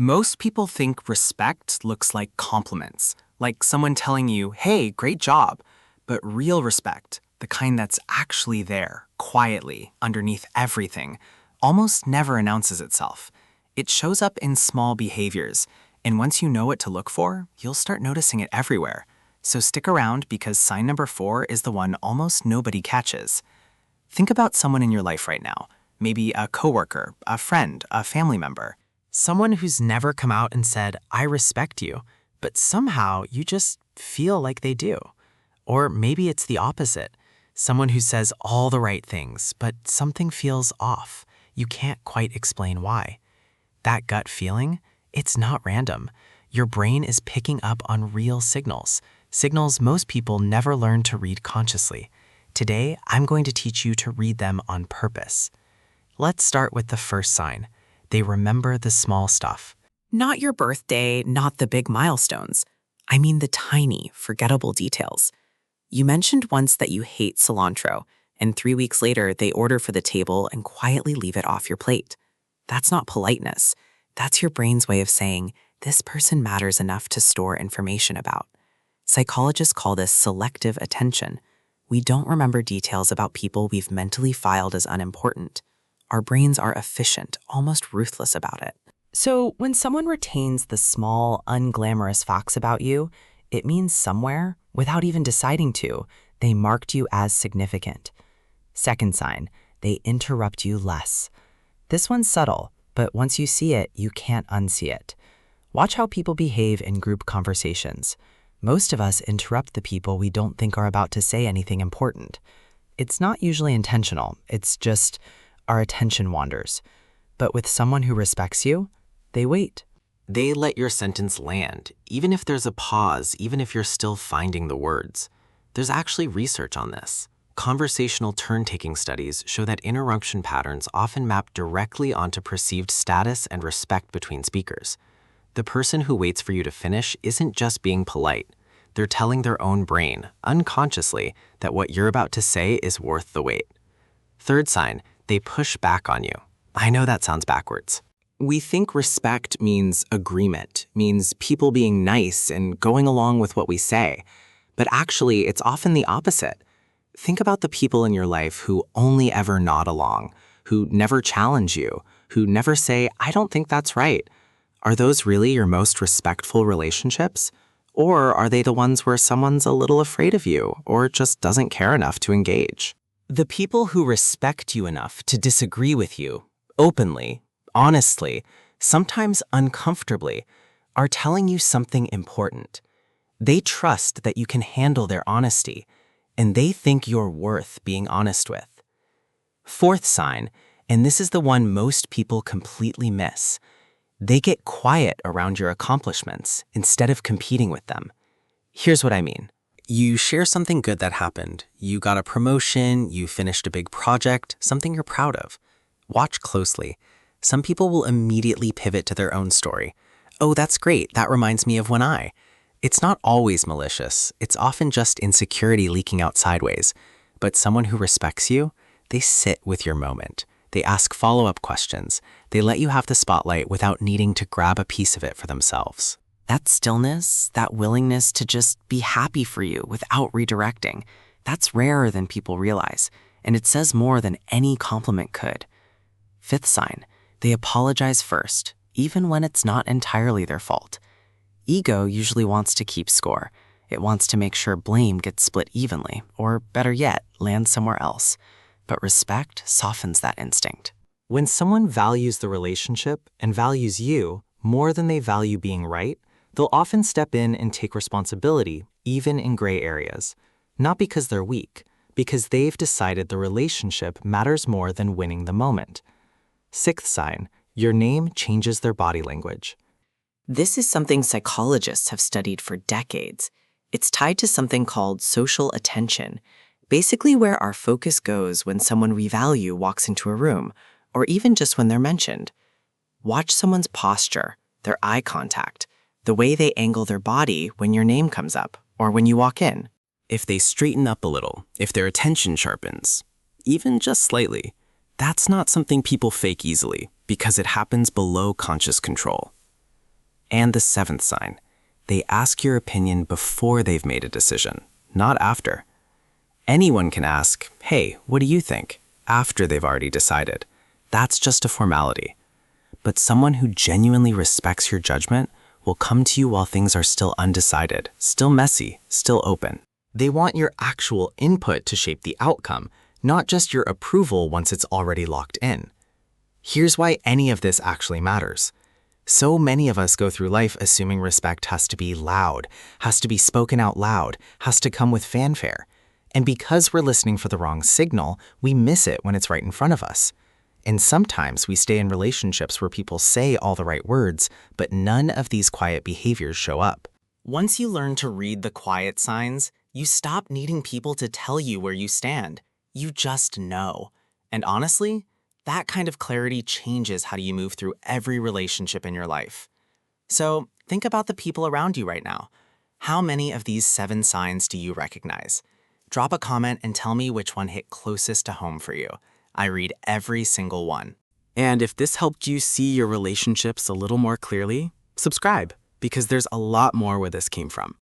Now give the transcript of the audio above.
Most people think respect looks like compliments, like someone telling you, hey, great job. But real respect, the kind that's actually there, quietly, underneath everything, almost never announces itself. It shows up in small behaviors, and once you know what to look for, you'll start noticing it everywhere. So stick around because sign number 4 is the one almost nobody catches. Think about someone in your life right now, maybe a coworker, a friend, a family member. Someone who's never come out and said, I respect you, but somehow you just feel like they do. Or maybe it's the opposite. Someone who says all the right things, but something feels off. You can't quite explain why. That gut feeling, it's not random. Your brain is picking up on real signals, signals most people never learn to read consciously. Today, I'm going to teach you to read them on purpose. Let's start with the first sign. They remember the small stuff. Not your birthday, not the big milestones. I mean the tiny, forgettable details. You mentioned once that you hate cilantro, and 3 weeks later they order for the table and quietly leave it off your plate. That's not politeness. That's your brain's way of saying, this person matters enough to store information about. Psychologists call this selective attention. We don't remember details about people we've mentally filed as unimportant. Our brains are efficient, almost ruthless about it. So when someone retains the small, unglamorous facts about you, it means somewhere, without even deciding to, they marked you as significant. Second sign, they interrupt you less. This one's subtle, but once you see it, you can't unsee it. Watch how people behave in group conversations. Most of us interrupt the people we don't think are about to say anything important. It's not usually intentional, it's just our attention wanders. But with someone who respects you, they wait. They let your sentence land, even if there's a pause, even if you're still finding the words. There's actually research on this. Conversational turn-taking studies show that interruption patterns often map directly onto perceived status and respect between speakers. The person who waits for you to finish isn't just being polite. They're telling their own brain, unconsciously, that what you're about to say is worth the wait. Third sign, they push back on you. I know that sounds backwards. We think respect means agreement, means people being nice and going along with what we say. But actually, it's often the opposite. Think about the people in your life who only ever nod along, who never challenge you, who never say, I don't think that's right. Are those really your most respectful relationships? Or are they the ones where someone's a little afraid of you or just doesn't care enough to engage? The people who respect you enough to disagree with you, openly, honestly, sometimes uncomfortably, are telling you something important. They trust that you can handle their honesty, and they think you're worth being honest with. Fourth sign, and this is the one most people completely miss, they get quiet around your accomplishments instead of competing with them. Here's what I mean. You share something good that happened. You got a promotion, you finished a big project, something you're proud of. Watch closely. Some people will immediately pivot to their own story. Oh, that's great. That reminds me of when I. It's not always malicious. It's often just insecurity leaking out sideways. But someone who respects you, they sit with your moment. They ask follow-up questions. They let you have the spotlight without needing to grab a piece of it for themselves. That stillness, that willingness to just be happy for you without redirecting, that's rarer than people realize, and it says more than any compliment could. Fifth sign, they apologize first, even when it's not entirely their fault. Ego usually wants to keep score. It wants to make sure blame gets split evenly, or better yet, lands somewhere else. But respect softens that instinct. When someone values the relationship and values you more than they value being right, they'll often step in and take responsibility, even in gray areas. Not because they're weak, because they've decided the relationship matters more than winning the moment. Sixth sign, your name changes their body language. This is something psychologists have studied for decades. It's tied to something called social attention, basically where our focus goes when someone we value walks into a room, or even just when they're mentioned. Watch someone's posture, their eye contact, the way they angle their body when your name comes up, or when you walk in. If they straighten up a little, if their attention sharpens, even just slightly, that's not something people fake easily, because it happens below conscious control. And the seventh sign. They ask your opinion before they've made a decision, not after. Anyone can ask, "Hey, what do you think?" after they've already decided. That's just a formality. But someone who genuinely respects your judgment will come to you while things are still undecided, still messy, still open. They want your actual input to shape the outcome, not just your approval once it's already locked in. Here's why any of this actually matters. So many of us go through life assuming respect has to be loud, has to be spoken out loud, has to come with fanfare. And because we're listening for the wrong signal, we miss it when it's right in front of us. And sometimes we stay in relationships where people say all the right words, but none of these quiet behaviors show up. Once you learn to read the quiet signs, you stop needing people to tell you where you stand. You just know. And honestly, that kind of clarity changes how you move through every relationship in your life. So think about the people around you right now. How many of these 7 signs do you recognize? Drop a comment and tell me which one hit closest to home for you. I read every single one. And if this helped you see your relationships a little more clearly, subscribe, because there's a lot more where this came from.